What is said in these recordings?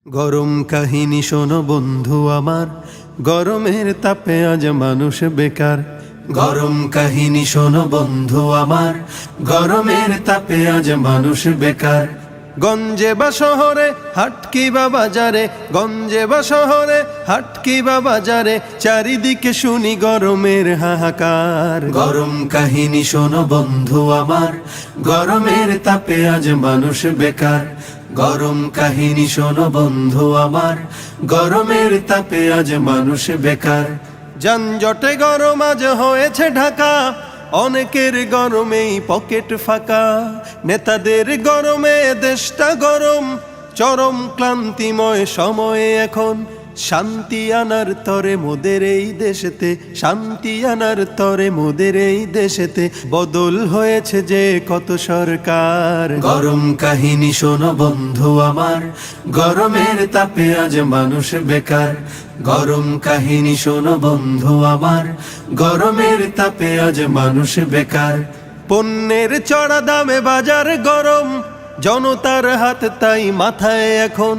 গরম কাহিনী শোনো বন্ধু আমার, গরমের তাপে আজ মানুষ বেকার। গরম কাহিনী শোনো বন্ধু আমার, গরমের তাপে আজ মানুষ বেকার। গঞ্জে বা শহরে হাট কিবা বাজারে, গঞ্জে বা শহরে হাট কিবা বাজারে, চারিদিকে শুনি গরমের হাহাকার। গরম কাহিনী শোনো বন্ধু আমার, গরমের তাপে আজ মানুষ বেকার। গরম কাহিনী শোনো বন্ধু আমার, গরমের তাপে আজ মানুষ বেকার। যানজটে গরম আজ হয়েছে ঢাকা, অনেকের গরমেই পকেট ফাঁকা। নেতাদের গরমে দেশটা গরম, চরম ক্লান্তিময় সময়ে এখন শান্তি আনার তরে মোদের এই দেশেতে, শান্তি আনার তরে মোদের এই দেশেতে বদল হয়েছে যে কত সরকার। গরম কাহিনী শোনো বন্ধু আমার, গরমের তাপে আজ মানুষ বেকার। গরম কাহিনী শোনো বন্ধু আমার, গরমের তাপে আজ মানুষ বেকার। পণ্যের চড়া দামে বাজার গরম, জনতার হাত তাই মাথায় এখন।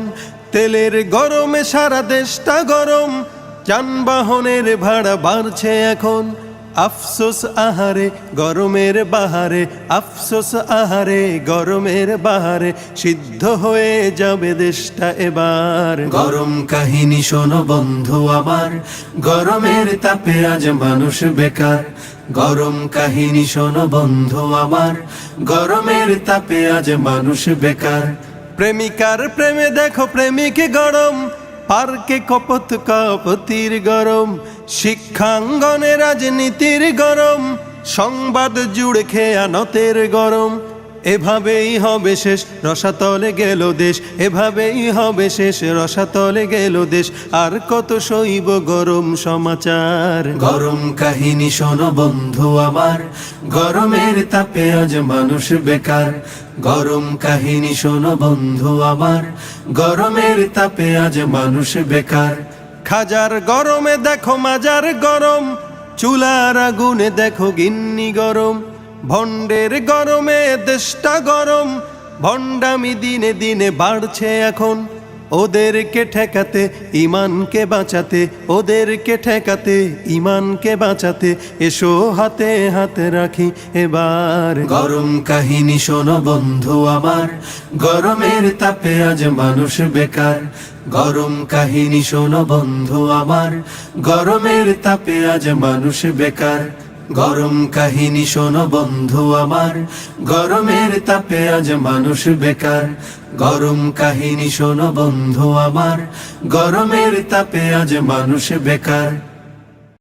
তেলের গরমে সারা দেশটা গরম, যানবাহনের ভাড়া বাড়ছে এখন। আফসোস আহারে গরমের বাহারে, আফসোস আহারে গরমের বাহারে, সিদ্ধ হয়ে যাবে দেশটা এবার। গরম কাহিনী শোনো বন্ধু আমার, গরমের তাপে আজ মানুষ বেকার। গরম কাহিনী শোনো বন্ধু আমার, গরমের তাপে আজ মানুষ বেকার। প্রেমিকার প্রেমে দেখো প্রেমিক গরম, পার্কে কপত কপতির গরম। শিক্ষাঙ্গনে রাজনীতির গরম, সংবাদ জুড়ে খেয়ানতের গরম। এভাবেই হবে শেষ, রসাতলে গেল দেশ। এভাবেই হবে শেষ, রসাতলে গেল দেশ। আর কত সইব গরম সমাচার। গরম কাহিনী শোনো বন্ধু আমার, গরমের তাপে আজ মানুষ বেকার। গরম কাহিনী শোনো বন্ধু আমার, গরমের তাপে আজ মানুষ বেকার। খাজার গরমে দেখো মাজার গরম, চুলার আগুনে দেখো গিন্নি গরম। ভণ্ডের গরমে দেশটা গরম, ভণ্ডামি দিনে দিনে বাড়ছে এখন। ওদেরকে ঠেকাতে ইমানকে বাঁচাতে, ওদেরকে ঠেকাতে ইমানকে বাঁচাতে, এসো হাতে হাতে রাখি এবার। গরম কাহিনী শোনো বন্ধু আমার, গরমের তাপে আজ মানুষ বেকার। গরম কাহিনী শোনো বন্ধু আমার, গরমের তাপে আজ মানুষ বেকার। গরম কাহিনী শোনো বন্ধু আমার, গরমের তাপে আজ মানুষ বেকার। গরম কাহিনী শোনো বন্ধু আমার, গরমের তাপে আজ মানুষ বেকার।